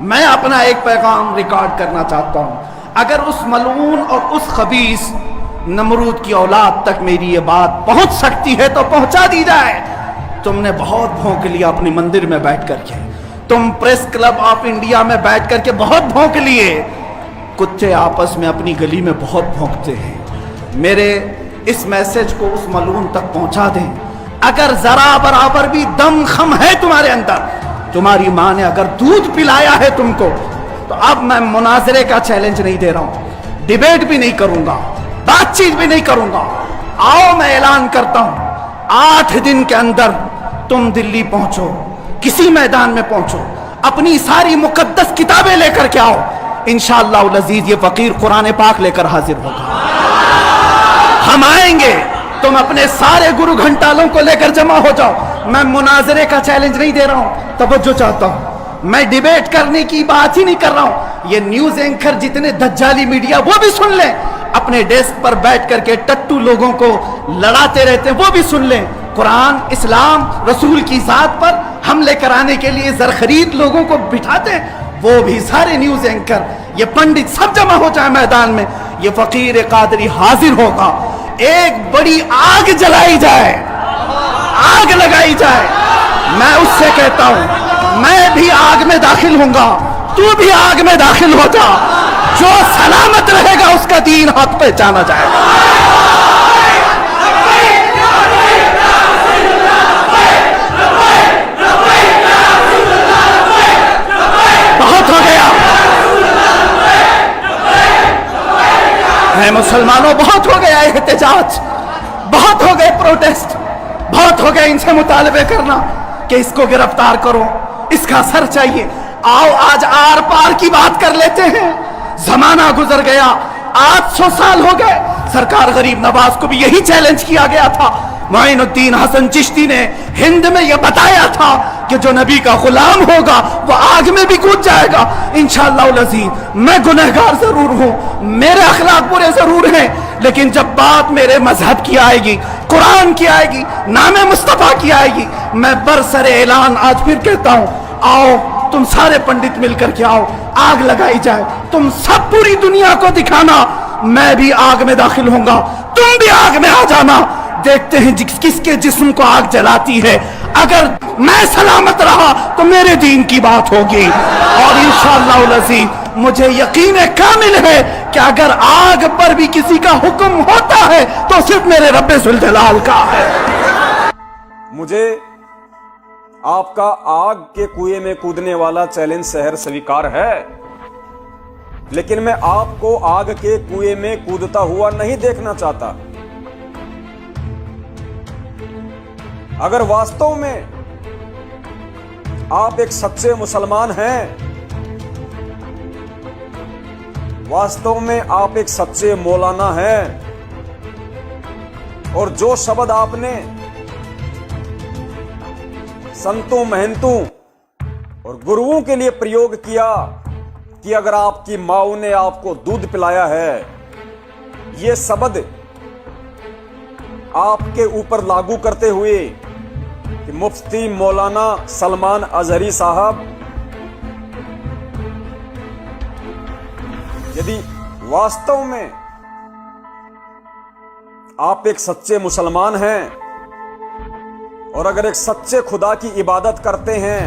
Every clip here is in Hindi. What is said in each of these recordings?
मैं अपना एक पैगाम रिकॉर्ड करना चाहता हूँ। अगर उस मलऊन और उस खबीस नमरूद की औलाद तक मेरी ये बात पहुंच सकती है तो पहुंचा दी जाए। तुमने बहुत भौंक लिया अपने मंदिर में बैठ करके, तुम प्रेस क्लब ऑफ इंडिया में बैठ करके बहुत भौंक लिए। कुत्ते आपस में अपनी गली में बहुत भौंकते हैं। मेरे इस मैसेज को उस मलून तक पहुंचा दें। अगर जरा बराबर भी दम खम है तुम्हारे अंदर, तुम्हारी माँ ने अगर दूध पिलाया है तुमको, तो अब मैं मुनाजरे का चैलेंज नहीं दे रहा हूं, डिबेट भी नहीं करूंगा, बातचीत भी नहीं करूंगा। आओ मैं ऐलान करता हूं, 8 दिन के अंदर तुम दिल्ली पहुंचो, किसी मैदान में पहुंचो, अपनी सारी मुकद्दस किताबें लेकर के आओ। इंशाअल्लाह अज़ीज ये फकीर कुरान पाक लेकर हाजिर होगा। हम आएंगे, तुम अपने सारे गुरु घंटालों को लेकर जमा हो जाओ। मैं मुनाजरे का चैलेंज नहीं दे रहा हूं, तवज्जो चाहता हूं। मैं डिबेट करने की बात ही नहीं कर रहा हूं। ये न्यूज एंकर जितने दज्जाली मीडिया वो भी सुन लें, अपने डेस्क पर बैठ करके टट्टू लोगों को लड़ाते रहते हैं वो भी सुन लें। कुरान, इस्लाम, रसूल की जात पर हमले कराने के लिए जरखरीद लोगों को बिठाते हैं, वो भी सारे न्यूज एंकर, ये पंडित सब जमा हो जाए मैदान में। ये फकीर कादरी हाजिर होगा, एक बड़ी आग जलाई जाए, आग लगाई जाए। मैं उससे कहता हूं, मैं भी आग में दाखिल होऊंगा, तू भी आग में दाखिल हो जा। जो सलामत रहेगा उसका दीन हाथ पहचाना जाएगा। बहुत हो गया है मुसलमानों, बहुत हो गया एहतजाज, बहुत हो गए प्रोटेस्ट, बहुत हो गए इनसे मुतालबे करना कि इसको गिरफ्तार करो, इसका सर चाहिए। आओ आज आर पार की बात कर लेते हैं। जमाना गुजर गया, 800 साल हो गए। सरकार गरीब नवाज को भी यही चैलेंज किया गया था। मोइनुद्दीन हसन चिश्ती ने हिंद में यह बताया था कि जो नबी का गुलाम होगा वो आग में भी कूद जाएगा। इंशाअल्लाह अज़ीज़ मैं गुनहगार जरूर हूं, मेरे अखलाक बुरे जरूर हैं, लेकिन जब बात मेरे मजहब की आएगी, कुरान की आएगी, नामे मुस्तफा की आएगी, मैं बरसरे ऐलान आज फिर कहता हूं, आओ तुम सारे पंडित मिलकर के आओ, आग लगाई जाए। तुम सब पूरी दुनिया को दिखाना, मैं भी आग में दाखिल होऊंगा, तुम भी आग में आ जाना। देखते हैं किसके जिस्म को आग जलाती है। अगर मैं सलामत रहा तो मेरे दीन की बात होगी, और इंशाअल्लाह अज़ीज़ मुझे यकीन कामिल है कि अगर आग पर भी किसी का हुक्म होता है तो सिर्फ मेरे रब्बे ज़ुल जलाल का है। मुझे आपका आग के कुएं में कूदने वाला चैलेंज शहर स्वीकार है, लेकिन मैं आपको आग के कुएं में कूदता हुआ नहीं देखना चाहता। अगर वास्तव में आप एक सच्चे मुसलमान हैं, वास्तव में आप एक सच्चे मौलाना हैं, और जो शब्द आपने संतों, महंतों और गुरुओं के लिए प्रयोग किया कि अगर आपकी माँ ने आपको दूध पिलाया है, ये शब्द आपके ऊपर लागू करते हुए कि मुफ्ती मौलाना सलमान अजहरी साहब, यदि वास्तव में आप एक सच्चे मुसलमान हैं और अगर एक सच्चे खुदा की इबादत करते हैं,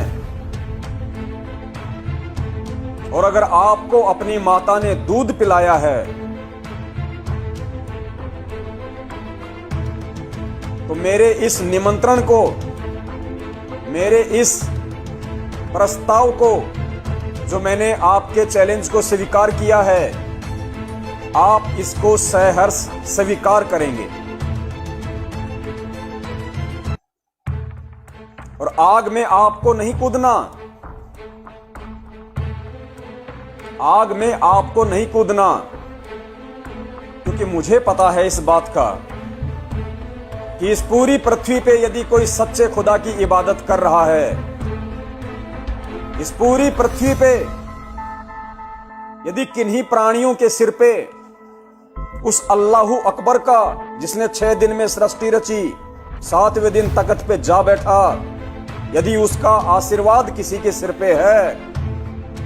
और अगर आपको अपनी माता ने दूध पिलाया है, तो मेरे इस निमंत्रण को, मेरे इस प्रस्ताव को, जो मैंने आपके चैलेंज को स्वीकार किया है, आप इसको सहर्ष स्वीकार करेंगे और आग में आपको नहीं कूदना, आग में आपको नहीं कूदना, क्योंकि मुझे पता है इस बात का कि इस पूरी पृथ्वी पे यदि कोई सच्चे खुदा की इबादत कर रहा है, इस पूरी पृथ्वी पे यदि किन्हीं प्राणियों के सिर पे उस अल्लाहु अकबर का, जिसने 6 दिन में सृष्टि रची, 7वें दिन तख्त पे जा बैठा, यदि उसका आशीर्वाद किसी के सिर पे है,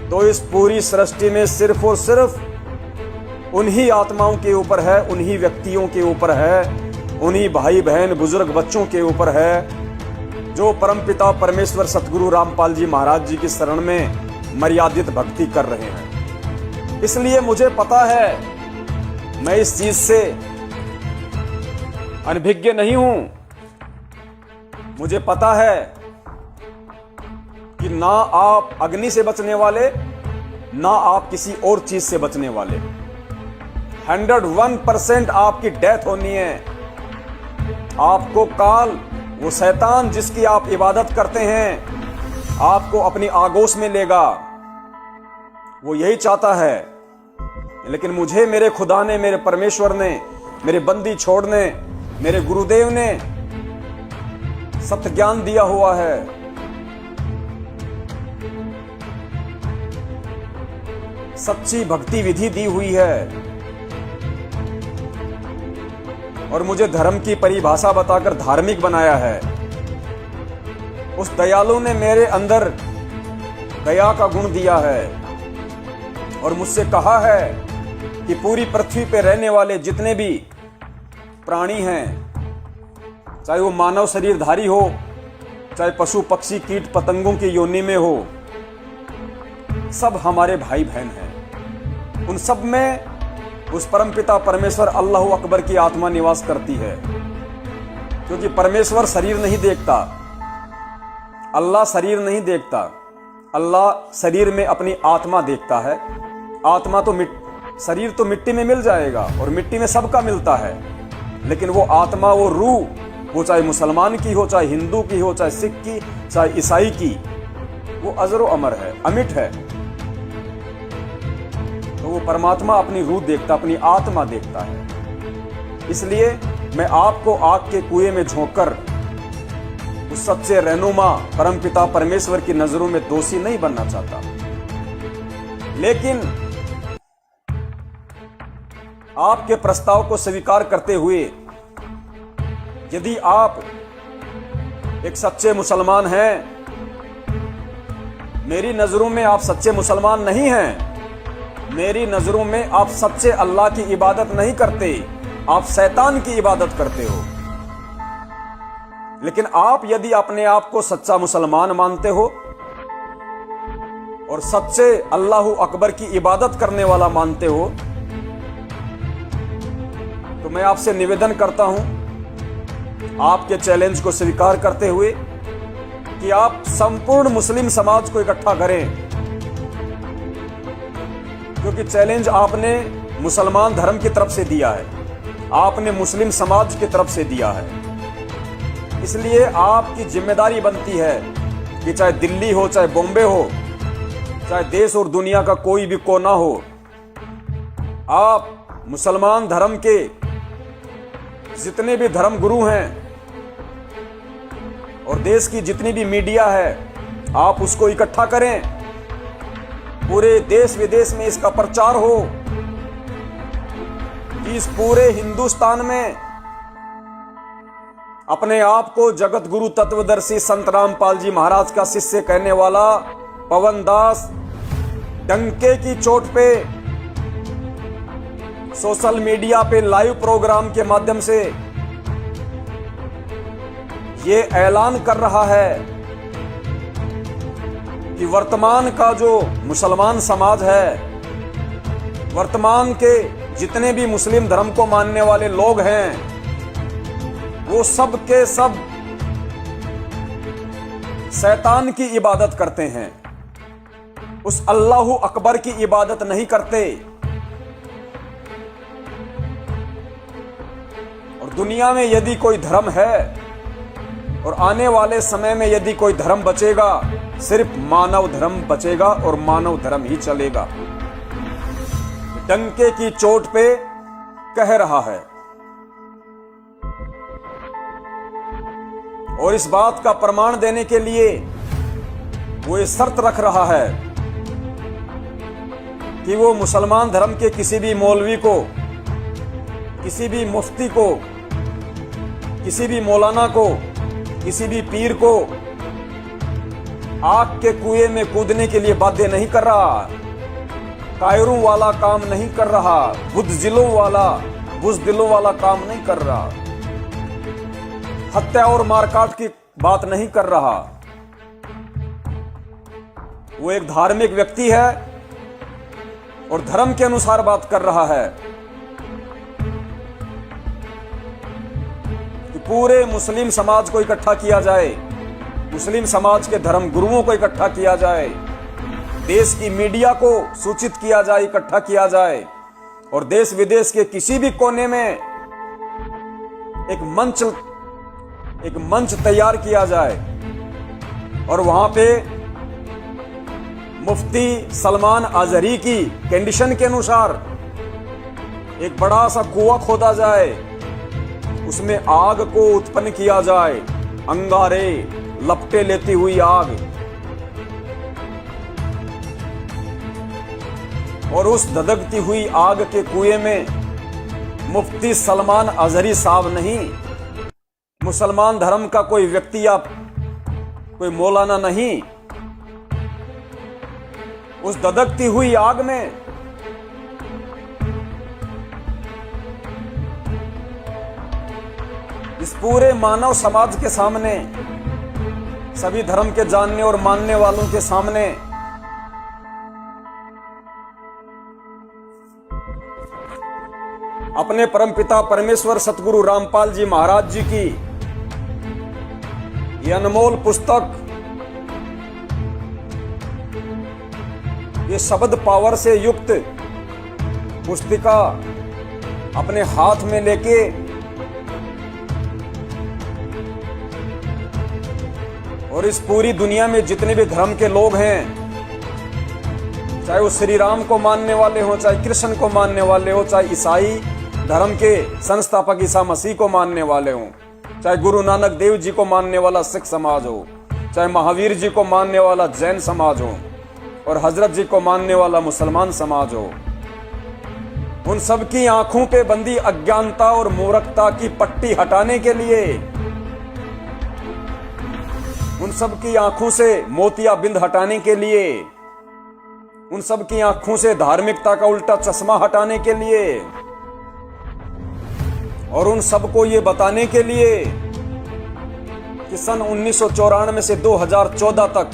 तो इस पूरी सृष्टि में सिर्फ और सिर्फ उन्हीं आत्माओं के ऊपर है, उन्हीं व्यक्तियों के ऊपर है, उन्हीं भाई बहन बुजुर्ग बच्चों के ऊपर है जो परमपिता परमेश्वर सतगुरु रामपाल जी महाराज जी की शरण में मर्यादित भक्ति कर रहे हैं। इसलिए मुझे पता है, मैं इस चीज से अनभिज्ञ नहीं हूं। मुझे पता है कि ना आप अग्नि से बचने वाले, ना आप किसी और चीज से बचने वाले। 101% आपकी डेथ होनी है। आपको काल, वो शैतान जिसकी आप इबादत करते हैं, आपको अपनी आगोश में लेगा। वो यही चाहता है। लेकिन मुझे मेरे खुदा ने, मेरे परमेश्वर ने, मेरे बंदी छोड़ने, मेरे गुरुदेव ने सत्य ज्ञान दिया हुआ है। सच्ची भक्ति विधि दी हुई है और मुझे धर्म की परिभाषा बताकर धार्मिक बनाया है। उस दयालु ने मेरे अंदर दया का गुण दिया है और मुझसे कहा है कि पूरी पृथ्वी पर रहने वाले जितने भी प्राणी हैं, चाहे वो मानव शरीरधारी हो, चाहे पशु पक्षी कीट पतंगों की योनि में हो, सब हमारे भाई बहन हैं। उन सब में उस परमपिता परमेश्वर अल्लाह अकबर की आत्मा निवास करती है। क्योंकि परमेश्वर शरीर नहीं देखता, अल्लाह शरीर नहीं देखता, अल्लाह शरीर में अपनी आत्मा देखता है। आत्मा तो शरीर तो मिट्टी में मिल जाएगा और मिट्टी में सबका मिलता है, लेकिन वो आत्मा, वो रूह, वो चाहे मुसलमान की हो, चाहे हिंदू की हो, चाहे सिख की, चाहे ईसाई की, वो अजर अमर है, अमिट है। तो वो परमात्मा अपनी रूह देखता, अपनी आत्मा देखता है। इसलिए मैं आपको आग के कुएं में झोंककर उस सच्चे रहनुमा परमपिता परमेश्वर की नजरों में दोषी नहीं बनना चाहता। लेकिन आपके प्रस्ताव को स्वीकार करते हुए, यदि आप एक सच्चे मुसलमान हैं, मेरी नजरों में आप सच्चे मुसलमान नहीं हैं। मेरी नजरों में आप सच्चे अल्लाह की इबादत नहीं करते, आप शैतान की इबादत करते हो। लेकिन आप यदि अपने आप को सच्चा मुसलमान मानते हो और सच्चे अल्लाह अकबर की इबादत करने वाला मानते हो, तो मैं आपसे निवेदन करता हूं, आपके चैलेंज को स्वीकार करते हुए, कि आप संपूर्ण मुस्लिम समाज को इकट्ठा करें। क्योंकि चैलेंज आपने मुसलमान धर्म की तरफ से दिया है, आपने मुस्लिम समाज की तरफ से दिया है। इसलिए आपकी जिम्मेदारी बनती है कि चाहे दिल्ली हो, चाहे बॉम्बे हो, चाहे देश और दुनिया का कोई भी कोना हो, आप मुसलमान धर्म के जितने भी धर्म गुरु हैं और देश की जितनी भी मीडिया है, आप उसको इकट्ठा करें। पूरे देश विदेश में इसका प्रचार हो कि इस पूरे हिंदुस्तान में अपने आप को जगत गुरु तत्वदर्शी संत रामपाल जी महाराज का शिष्य कहने वाला पवन दास डंके की चोट पे सोशल मीडिया पे लाइव प्रोग्राम के माध्यम से ये ऐलान कर रहा है कि वर्तमान का जो मुसलमान समाज है, वर्तमान के जितने भी मुस्लिम धर्म को मानने वाले लोग हैं, वो सब के सब शैतान की इबादत करते हैं, उस अल्लाह अकबर की इबादत नहीं करते। और दुनिया में यदि कोई धर्म है और आने वाले समय में यदि कोई धर्म बचेगा, सिर्फ मानव धर्म बचेगा और मानव धर्म ही चलेगा। डंके की चोट पे कह रहा है और इस बात का प्रमाण देने के लिए वो ये शर्त रख रहा है कि वो मुसलमान धर्म के किसी भी मौलवी को, किसी भी मुफ्ती को, किसी भी मौलाना को, किसी भी पीर को आग के कुएं में कूदने के लिए बाध्य नहीं कर रहा, कायरों वाला काम नहीं कर रहा, बुज़दिलों वाला काम नहीं कर रहा, हत्या और मारकाट की बात नहीं कर रहा। वो एक धार्मिक व्यक्ति है और धर्म के अनुसार बात कर रहा है कि पूरे मुस्लिम समाज को इकट्ठा किया जाए, मुस्लिम समाज के धर्म गुरुओं को इकट्ठा किया जाए, देश की मीडिया को सूचित किया जाए, इकट्ठा किया जाए और देश विदेश के किसी भी कोने में एक मंच तैयार किया जाए और वहां पे मुफ्ती सलमान अजहरी की कंडीशन के अनुसार एक बड़ा सा कुआं खोदा जाए, उसमें आग को उत्पन्न किया जाए, अंगारे लपटे लेती हुई आग, और उस धधकती हुई आग के कुएं में मुफ्ती सलमान अजहरी साहब नहीं, मुसलमान धर्म का कोई व्यक्ति या कोई मौलाना नहीं, उस धधकती हुई आग में इस पूरे मानव समाज के सामने, सभी धर्म के जानने और मानने वालों के सामने अपने परमपिता परमेश्वर सतगुरु रामपाल जी महाराज जी की ये अनमोल पुस्तक, ये शब्द पावर से युक्त पुस्तिका अपने हाथ में लेके और इस पूरी दुनिया में जितने भी धर्म के लोग हैं, चाहे वो श्री राम को मानने वाले हो, चाहे कृष्ण को मानने वाले हो, चाहे ईसाई धर्म के संस्थापक ईसा मसीह को मानने वाले हो, चाहे गुरु नानक देव जी को मानने वाला सिख समाज हो, चाहे महावीर जी को मानने वाला जैन समाज हो और हजरत जी को मानने वाला मुसलमान समाज हो, उन सब की आंखों पे बंदी अज्ञानता और मूर्खता की पट्टी हटाने के लिए, उन सब की आंखों से मोतियाबिंद हटाने के लिए, उन सब की आंखों से धार्मिकता का उल्टा चश्मा हटाने के लिए और उन सबको ये बताने के लिए कि सन 1994 से 2014 तक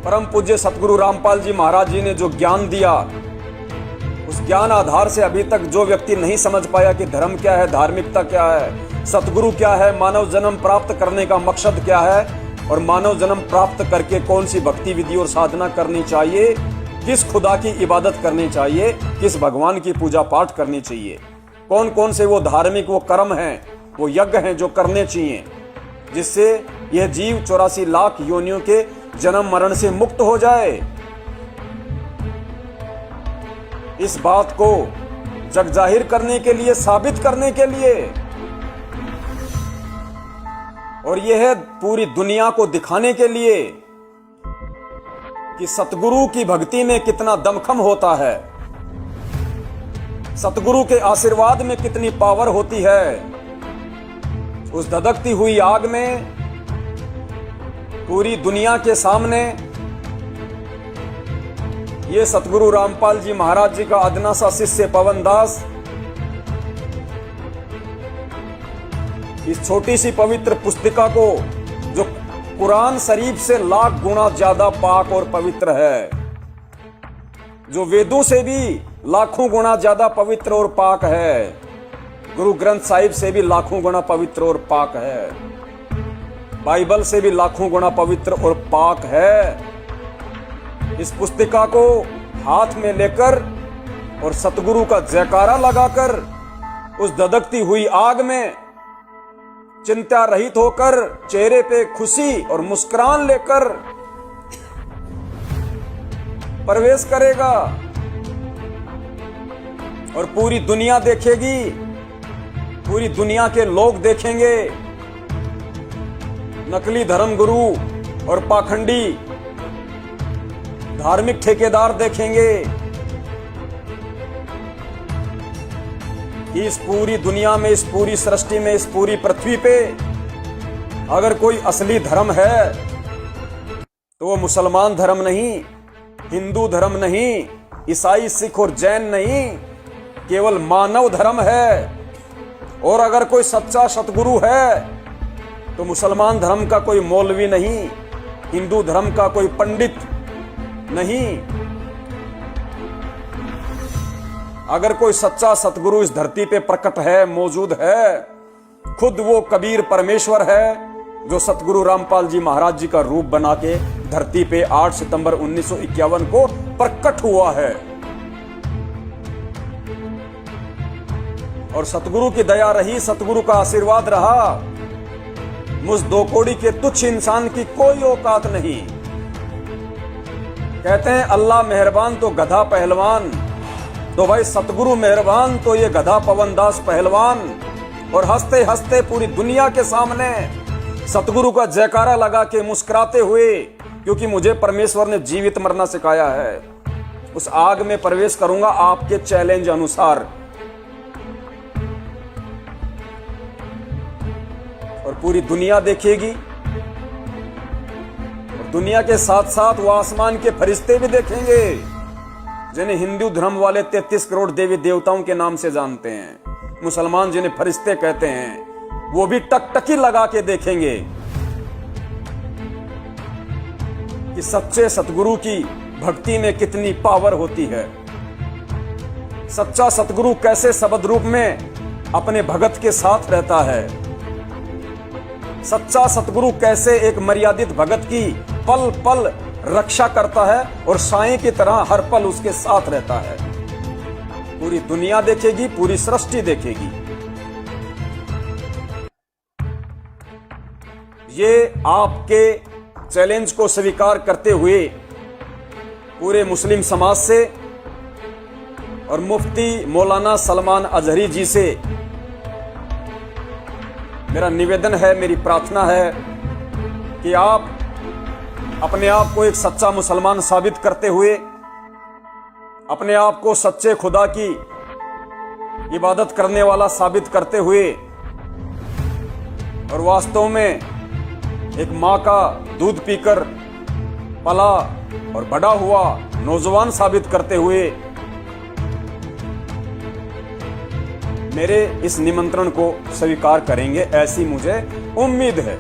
परम पूज्य सतगुरु रामपाल जी महाराज जी ने जो ज्ञान दिया, उस ज्ञान आधार से अभी तक जो व्यक्ति नहीं समझ पाया कि धर्म क्या है, धार्मिकता क्या है, सतगुरु क्या है, मानव जन्म प्राप्त करने का मकसद क्या है और मानव जन्म प्राप्त करके कौन सी भक्ति विधि और साधना करनी चाहिए, किस खुदा की इबादत करनी चाहिए, किस भगवान की पूजा पाठ करनी चाहिए, कौन कौन से वो धार्मिक वो कर्म हैं, वो यज्ञ हैं जो करने चाहिए, जिससे यह जीव 84 लाख योनियों के जन्म मरण से मुक्त हो जाए। इस बात को जग जाहिर करने के लिए, साबित करने के लिए और यह पूरी दुनिया को दिखाने के लिए कि सतगुरु की भक्ति में कितना दमखम होता है, सतगुरु के आशीर्वाद में कितनी पावर होती है। उस धधकती हुई आग में पूरी दुनिया के सामने ये सतगुरु रामपाल जी महाराज जी का अदना सा शिष्य पवन दास इस छोटी सी पवित्र पुस्तिका को, जो कुरान शरीफ से लाख गुना ज्यादा पाक और पवित्र है, जो वेदों से भी लाखों गुना ज्यादा पवित्र और पाक है, गुरु ग्रंथ साहिब से भी लाखों गुना पवित्र और पाक है, बाइबल से भी लाखों गुना पवित्र और पाक है। इस पुस्तिका को हाथ में लेकर और सतगुरु का जयकारा लगाकर उस धधकती हुई आग में चिंता रहित होकर, चेहरे पे खुशी और मुस्कुरान लेकर प्रवेश करेगा और पूरी दुनिया देखेगी, पूरी दुनिया के लोग देखेंगे, नकली धर्मगुरु और पाखंडी धार्मिक ठेकेदार देखेंगे कि इस पूरी दुनिया में, इस पूरी सृष्टि में, इस पूरी पृथ्वी पे अगर कोई असली धर्म है तो वो मुसलमान धर्म नहीं, हिंदू धर्म नहीं, ईसाई, सिख और जैन नहीं, केवल मानव धर्म है। और अगर कोई सच्चा सतगुरु है तो मुसलमान धर्म का कोई मौलवी नहीं, हिंदू धर्म का कोई पंडित नहीं। अगर कोई सच्चा सतगुरु इस धरती पे प्रकट है, मौजूद है, खुद वो कबीर परमेश्वर है जो सतगुरु रामपाल जी महाराज जी का रूप बना के धरती पे 8 सितंबर 1951 को प्रकट हुआ है। और सतगुरु की दया रही, सतगुरु का आशीर्वाद रहा, मुझ 2 कौड़ी के तुच्छ इंसान की कोई औकात नहीं। कहते हैं अल्लाह मेहरबान तो गधा पहलवान, तो भाई सतगुरु मेहरबान तो ये गधा पवनदास पहलवान। और हंसते हंसते पूरी दुनिया के सामने सतगुरु का जयकारा लगा के मुस्कुराते हुए, क्योंकि मुझे परमेश्वर ने जीवित मरना सिखाया है, उस आग में प्रवेश करूंगा आपके चैलेंज अनुसार। और पूरी दुनिया देखेगी, और दुनिया के साथ साथ वो आसमान के फरिश्ते भी देखेंगे, जिन्हें हिंदू धर्म वाले 33 करोड़ देवी देवताओं के नाम से जानते हैं। मुसलमान जिन्हें फरिश्ते कहते हैं, वो भी टकटकी लगा के देखेंगे कि सच्चे सतगुरु की भक्ति में कितनी पावर होती है। सच्चा सतगुरु कैसे शब्द रूप में अपने भगत के साथ रहता है। सच्चा सतगुरु कैसे एक मर्यादित भगत की पल पल रक्षा करता है और साईं की तरह हर पल उसके साथ रहता है। पूरी दुनिया देखेगी, पूरी सृष्टि देखेगी। ये आपके चैलेंज को स्वीकार करते हुए पूरे मुस्लिम समाज से और मुफ्ती मौलाना सलमान अजहरी जी से मेरा निवेदन है, मेरी प्रार्थना है कि आप अपने आप को एक सच्चा मुसलमान साबित करते हुए, अपने आप को सच्चे खुदा की इबादत करने वाला साबित करते हुए और वास्तव में एक माँ का दूध पीकर पला और बड़ा हुआ नौजवान साबित करते हुए मेरे इस निमंत्रण को स्वीकार करेंगे, ऐसी मुझे उम्मीद है।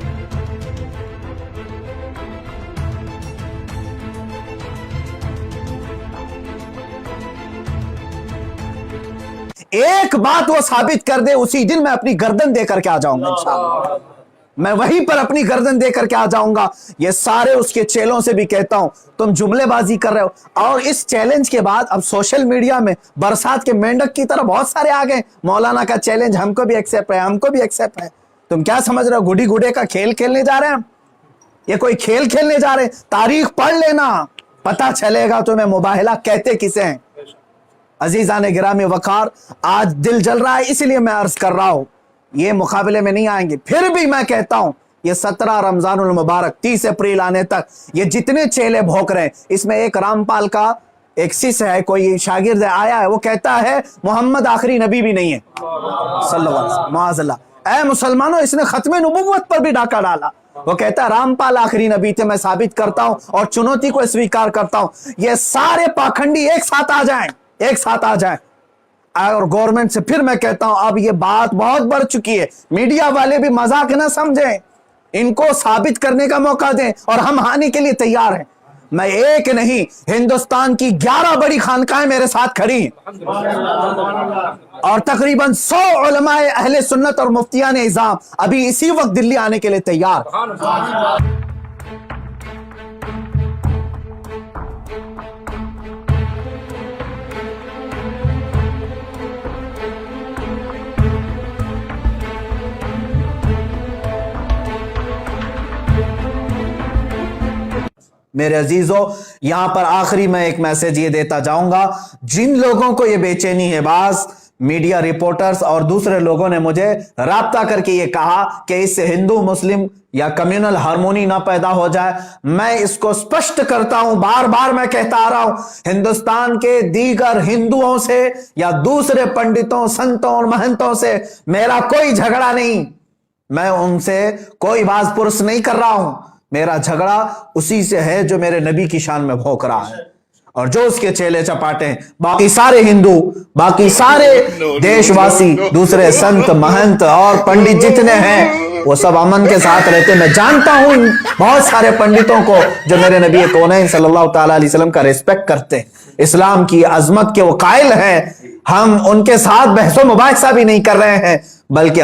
एक बात वो साबित कर दे, उसी दिन मैं अपनी गर्दन देकर के आ जाऊंगा इंशाअल्लाह। मैं वहीं पर अपनी गर्दन देकर के आ जाऊंगा। ये सारे उसके चेलों से भी कहता हूं, तुम जुमलेबाजी कर रहे हो। और इस चैलेंज के बाद अब सोशल मीडिया में बरसात के मेंढक की तरह बहुत सारे आ गए, मौलाना का चैलेंज हमको भी एक्सेप्ट है, हमको भी एक्सेप्ट है। तुम क्या समझ रहे हो, गुडी गुडे का खेल खेलने जा रहे हैं हम? ये कोई खेल खेलने जा रहे हैं? तारीख पढ़ लेना, पता चलेगा तुम्हें मुबाहिला कहते किसे हैं। अजीजान गिरामी वकार, आज दिल जल रहा है इसलिए मैं अर्ज कर रहा हूं, ये मुकाबले में नहीं आएंगे। फिर भी मैं कहता हूं, ये 17 रमजानुल मुबारक 30 अप्रैल आने तक ये जितने चेले भोंक रहे हैं, इसमें एक रामपाल का एक शिष्य है, कोई शागिर्द आया है, वो कहता है मोहम्मद आखिरी नबी भी नहीं है सल्लल्लाहु अलैहि वसल्लम। माअज़ल्लाह। ऐ मुसलमानों, इसने खत्मे नबुव्वत पर भी डाका डाला। वो कहता है रामपाल आखिरी नबी थे। मैं साबित करता हूं और चुनौती को स्वीकार करता हूं, ये सारे पाखंडी एक साथ आ जाएं, एक साथ आ जाएं। और गवर्नमेंट से फिर मैं कहता हूं, अब ये बात बहुत बढ़ चुकी है, मीडिया वाले भी मजाक ना समझें, इनको साबित करने का मौका दें और हम हानि के लिए तैयार हैं। मैं एक नहीं, हिंदुस्तान की 11 बड़ी खानकाएं मेरे साथ खड़ी हैं और तकरीबन 100 उलमाए अहले सुन्नत और मुफ्तियान इज़ाम अभी इसी वक्त दिल्ली आने के लिए तैयार। मेरे अजीजों, यहां पर आखिरी मैं एक मैसेज ये देता जाऊंगा, जिन लोगों को ये बेचैनी है, बाज मीडिया रिपोर्टर्स और दूसरे लोगों ने मुझे राब्ता करके ये कहा कि इससे हिंदू मुस्लिम या कम्युनल हार्मोनी ना पैदा हो जाए, मैं इसको स्पष्ट करता हूं, बार बार मैं कहता आ रहा हूं, हिंदुस्तान के दीगर हिंदुओं से या दूसरे पंडितों, संतों और महंतों से मेरा कोई झगड़ा नहीं, मैं उनसे कोई बाज पुरुष नहीं कर रहा हूं। मेरा झगड़ा उसी से है जो मेरे नबी की शान में भौंक रहा है और जो उसके चेले चपाटे हैं। बाकी सारे हिंदू, बाकी सारे देशवासी, दूसरे संत महंत और पंडित जितने हैं वो सब अमन के साथ रहते। मैं जानता हूं बहुत सारे पंडितों को जो मेरे नबी कौनैन सल्लल्लाहु ताला अलैहि वसल्लम का रिस्पेक्ट करते हैं, इस्लाम की अजमत के वो कायल हैं। हम उनके साथ बहसो मुबाहिसा भी नहीं कर रहे हैं, बल्कि